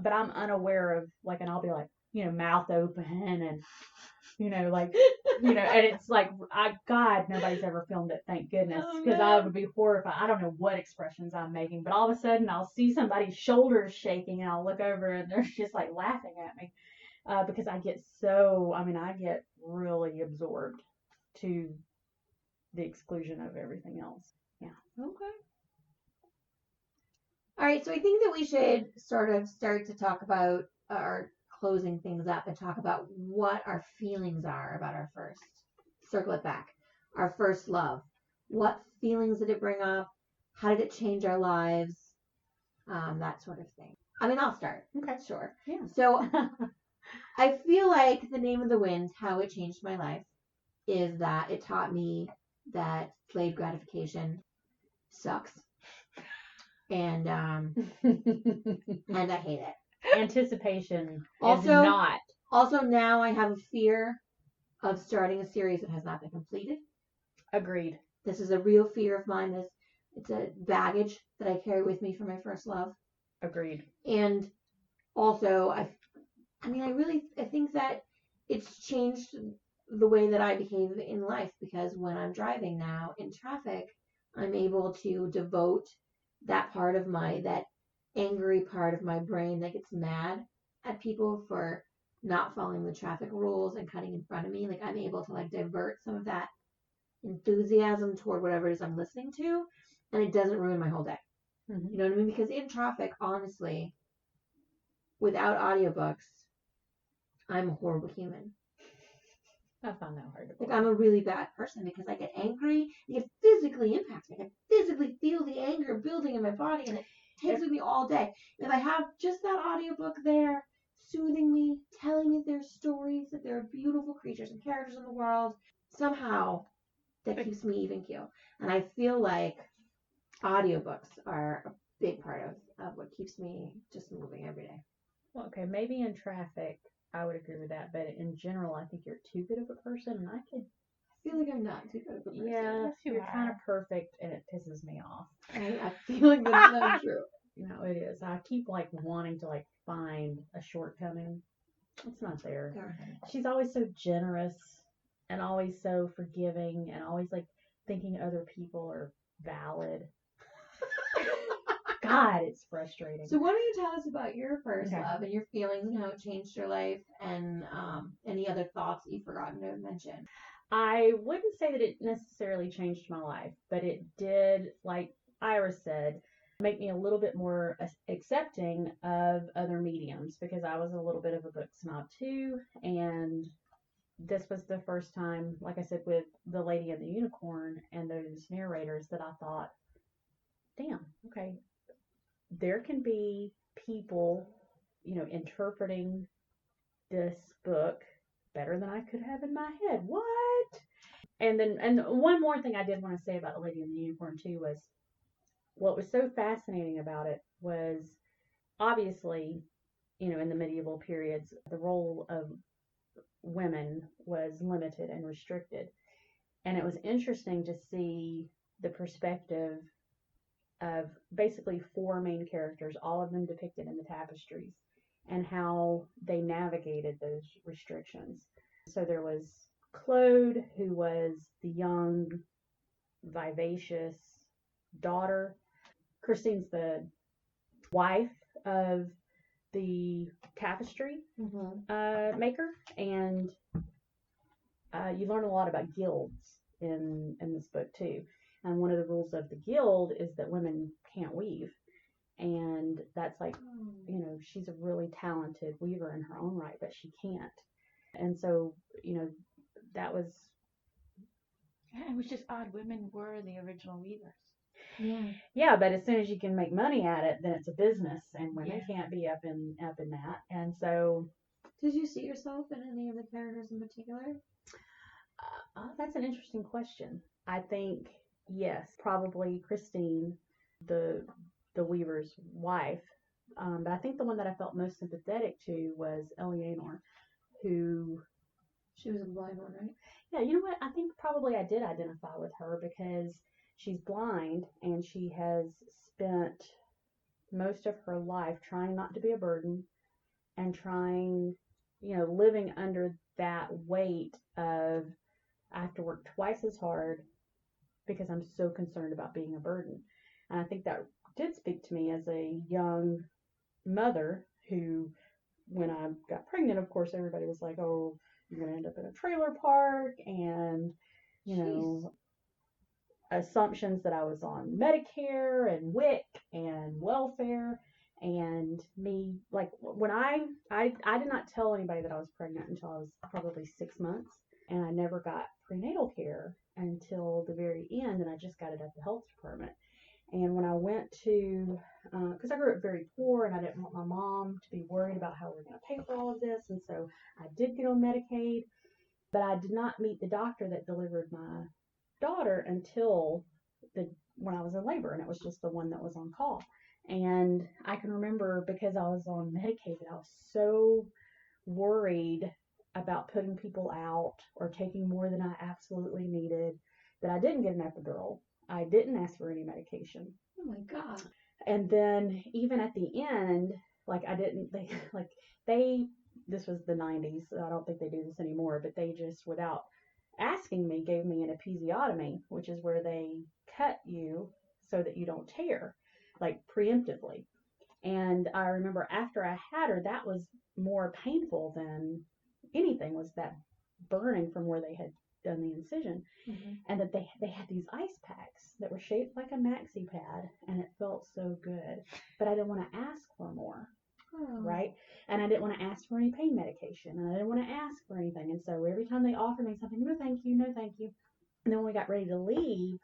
but I'm unaware of like, and I'll be like, mouth open and, like, and it's like, God, nobody's ever filmed it, thank goodness,
Oh,
because
no.
I would be horrified. I don't know what expressions I'm making, but all of a sudden I'll see somebody's shoulders shaking and I'll look over and they're just like laughing at me, because I get really absorbed to the exclusion of everything else. Yeah.
Okay. All right, so I think that we should sort of start to talk about our closing things up and talk about what our feelings are about our first. Circle it back. Our first love. What feelings did it bring up? How did it change our lives? That sort of thing. I mean, I'll start.
Okay.
Sure.
Yeah.
So I feel like The Name of the Wind, how it changed my life, is that it taught me that delayed gratification sucks. And and I hate it.
Anticipation
Also-
is not.
Also, now I have a fear of starting a series that has not been completed.
Agreed.
This is a real fear of mine. It's a baggage that I carry with me from my first love.
Agreed.
And also, I think that it's changed the way that I behave in life, because when I'm driving now in traffic, I'm able to devote that angry part of my brain that gets mad at people for not following the traffic rules and cutting in front of me. Like, I'm able to like divert some of that enthusiasm toward whatever it is I'm listening to, and it doesn't ruin my whole day.
Mm-hmm.
You know what I mean? Because in traffic, honestly, without audiobooks, I'm a horrible human.
I find that hard to
Like,
believe.
I'm a really bad person because I get angry. It physically impacts me. I physically feel the anger building in my body, and it takes with me all day. And if I have just that audiobook there, soothing me, telling me their stories, that there are beautiful creatures and characters in the world, somehow that keeps me even keel. And I feel like audiobooks are a big part of what keeps me just moving every day.
Well, okay, maybe in traffic I would agree with that, but in general, I think you're too good of a person, and I
feel like I'm not too good of a person.
Yeah,
Yes, you
you're
are.
kind of perfect, and it pisses me off.
I feel like that's not true.
It is. I keep like wanting to like find a shortcoming. It's not there. She's always so generous and always so forgiving and always like thinking other people are valid. God, it's frustrating.
So why don't you tell us about your first
Okay.
love and your feelings and how it changed your life, and any other thoughts that you've forgotten to mention?
I wouldn't say that it necessarily changed my life, but it did, like Iris said, make me a little bit more accepting of other mediums, because I was a little bit of a book snob too, and this was the first time, like I said, with The Lady and the Unicorn and those narrators, that I thought, damn, okay, there can be people, interpreting this book better than I could have in my head. What? And one more thing I did want to say about The Lady and the Unicorn too was, what was so fascinating about it was, obviously, in the medieval periods, the role of women was limited and restricted. And it was interesting to see the perspective of basically four main characters, all of them depicted in the tapestries, and how they navigated those restrictions. So there was Claude, who was the young, vivacious daughter. Christine's the wife of the tapestry maker, and you learn a lot about guilds in this book too. And one of the rules of the guild is that women can't weave, and that's like, you know, she's a really talented weaver in her own right, but she can't. And so, you know, that was.
Yeah, it was just odd. Women were the original weavers.
Yeah, but as soon as you can make money at it, then it's a business, and women can't be up in that. And so,
Did you see yourself in any of the characters in particular?
that's an interesting question. I think yes, probably Christine, the weaver's wife. But I think the one that I felt most sympathetic to was Eleanor, who.
She was a blind one, right?
Yeah, you know what? I think probably I did identify with her because she's blind and she has spent most of her life trying not to be a burden and trying, you know, living under that weight of I have to work twice as hard because I'm so concerned about being a burden. And I think that did speak to me as a young mother who, when I got pregnant, of course, everybody was like, oh, you're going to end up in a trailer park, and, you know, assumptions that I was on Medicare and WIC and welfare. And me, like, when I did not tell anybody that I was pregnant until I was probably 6 months, and I never got prenatal care until the very end, and I just got it at the health department. And when I went to, because I grew up very poor and I didn't want my mom to be worried about how we're going to pay for all of this, and so I did get on Medicaid, but I did not meet the doctor that delivered my daughter until when I was in labor, and it was just the one that was on call. And I can remember, because I was on Medicaid, that I was so worried about putting people out or taking more than I absolutely needed that I didn't get an epidural. I didn't ask for any medication.
Oh my God.
And then even at the end, like this was the 90s, so I don't think they do this anymore, but they just, without asking me, gave me an episiotomy, which is where they cut you so that you don't tear, like preemptively. And I remember after I had her, that was more painful than anything, was that burning from where they had done the incision. And that they had these ice packs that were shaped like a maxi pad, and it felt so good, but I didn't want to ask for more. Right? And I didn't want to ask for any pain medication, and I didn't want to ask for anything. And so every time they offered me something, no thank you, no thank you. And then when we got ready to leave,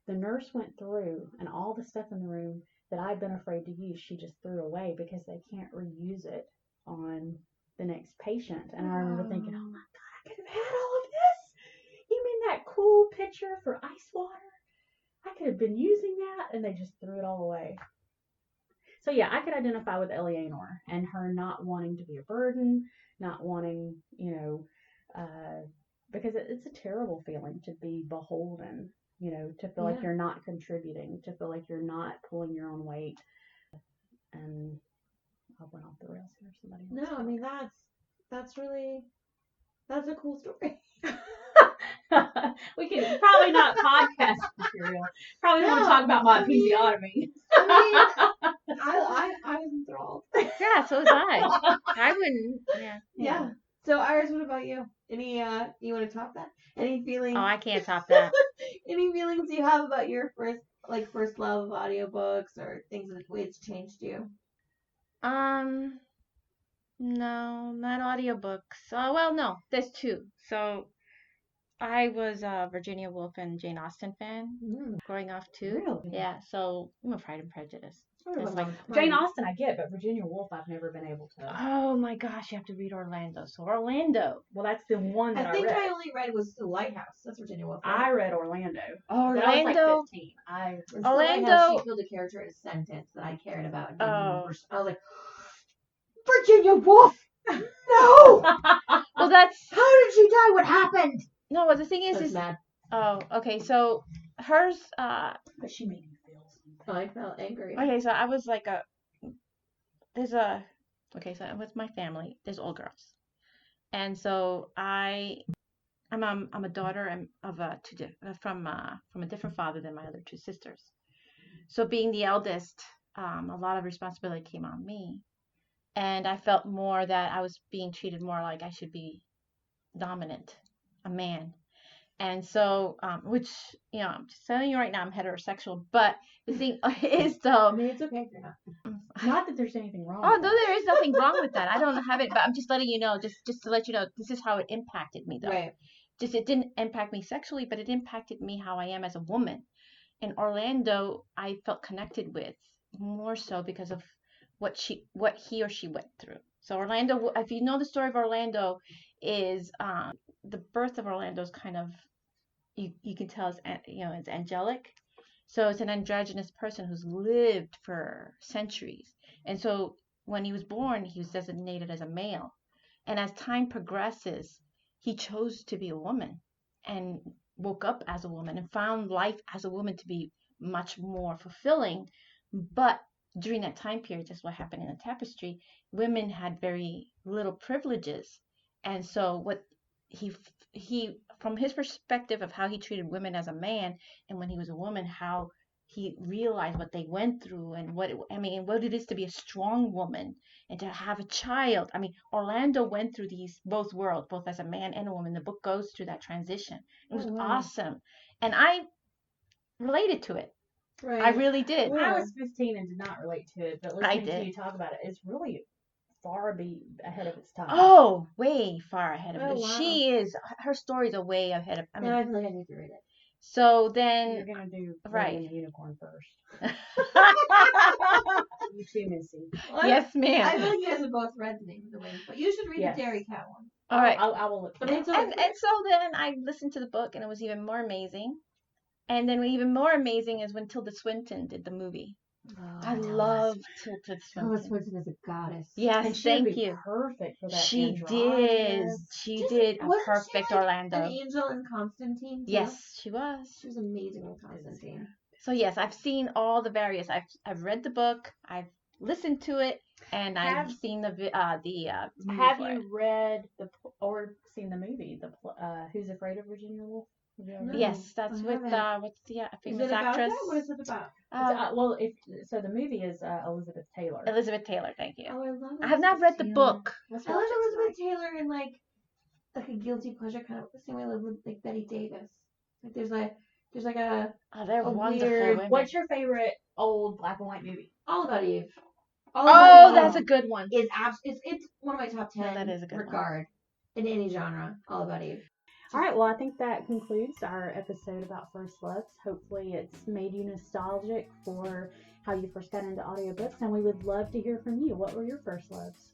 the nurse went through, and all the stuff in the room that I'd been afraid to use, she just threw away because they can't reuse it on the next patient. And I remember thinking, oh my God, I could have had all of this. You mean that cool pitcher for ice water? I could have been using that, and they just threw it all away. So yeah, I could identify with Eleanor and her not wanting to be a burden, not wanting, you know, because it's a terrible feeling to be beholden, you know, to feel like you're not contributing, to feel like you're not pulling your own weight. And I went off the rails here. Somebody else.
No, I mean that's a cool story.
We can probably not podcast material. Probably want to talk about my episiotomy.
I was enthralled.
Yeah, so was I. I wouldn't.
Yeah. So Iris, what about you? Any you want to top that? Any feelings?
Oh, I can't top that.
Any feelings you have about your first love of audiobooks, or things that the way it's changed you?
No, not audiobooks. Well, no, there's two. So I was a Virginia Woolf and Jane Austen fan growing up too.
Really?
Yeah, so I'm a Pride and Prejudice. It's like
Jane Austen I get, but Virginia Woolf I've never been able to.
Oh my gosh, you have to read Orlando. So Orlando.
Well, that's the one that I
think
read.
I only read was The Lighthouse. That's Virginia Woolf. Right?
I read Orlando.
Orlando.
I was like 15.
In
Orlando.
The Lighthouse, she killed a character in a sentence that I cared about. I was like, Virginia Woolf. No.
Well, that's.
How did she die? What happened?
No, but the thing is
mad.
Oh, okay. So hers.
But she made me feel something.
I felt angry.
Okay, so I was like okay, so with my family, there's all girls. And so I I'm a daughter of from a different father than my other two sisters. So being the eldest, a lot of responsibility came on me, and I felt more that I was being treated more like I should be dominant, a man. And so, which, I'm just telling you right now, I'm heterosexual. But the thing is,
I
though,
mean, it's okay if you're not.
Not that there's anything wrong.
oh
with
no,
that.
there is nothing wrong with that. I don't have it, but I'm just letting you know, just to let you know, this is how it impacted me, though.
Right.
Just it didn't impact me sexually, but it impacted me how I am as a woman. In Orlando, I felt connected with more so because of what he or she went through. So Orlando, if you know the story of Orlando, is the birth of Orlando is kind of you can tell it's angelic. So it's an androgynous person who's lived for centuries. And so when he was born, he was designated as a male. And as time progresses, he chose to be a woman and woke up as a woman and found life as a woman to be much more fulfilling. But during that time period, just what happened in the tapestry, women had very little privileges. And so what he from his perspective of how he treated women as a man and when he was a woman, how he realized what they went through and what it is to be a strong woman and to have a child. I mean, Orlando went through these both worlds, both as a man and a woman. The book goes through that transition. It was awesome, and I related to it.
Right.
I really did.
I was 15 and did not relate to it, but listening
did.
to you talk about it, it's really far ahead of its time.
Oh, way far ahead of it.
Oh, wow.
She is. Her stories are way ahead of.
Now I feel like I need to read it.
So
You're
then,
gonna do
right.
Lady and the Unicorn first. You too, Missy.
Well,
yes,
I
ma'am.
feel like you guys have both read the name of the Wind, but you should read
Yes.
the Dairy Cat one.
All right.
I will look.
I mean,
it up.
And so then I listened to the book, and it was even more amazing. And then even more amazing is when Tilda Swinton did the movie. I love Tilda
Tilda
Swinton.
Swinton is a goddess.
Yes,
And she would
thank
be
you.
perfect for that.
She did.
androgynous.
She did a
Wasn't
perfect
she like
Orlando.
an angel in Constantine, too?
Yes, she was.
She was amazing in Constantine.
So yes, I've seen all the various. I've read the book. I've listened to it, and I've seen the movie
Have
for
you
it.
read or seen the movie? Who's Afraid of Virginia Woolf? Have you ever
No.
read
Yes, that's
I
with
haven't.
what's the
Is
famous
it about
actress?
that? What is it about?
So the movie is Elizabeth Taylor.
Elizabeth Taylor. Thank you.
Oh, I love it.
I have not read the book.
Let's
I
watch
love
it
Elizabeth Taylor in like a guilty pleasure kind of the same way I love with like Betty Davis. Like there's like a
Oh, they're
a
wonderful
weird-
women.
What's your favorite old black and white movie?
All About Eve. All
Oh,
About
that's a
Eve
good one.
is it's one of my top 10
that is a good one.
regard in any genre. All About Eve.
All right, well, I think that concludes our episode about First Loves. Hopefully it's made you nostalgic for how you first got into audiobooks, and we would love to hear from you. What were your first loves?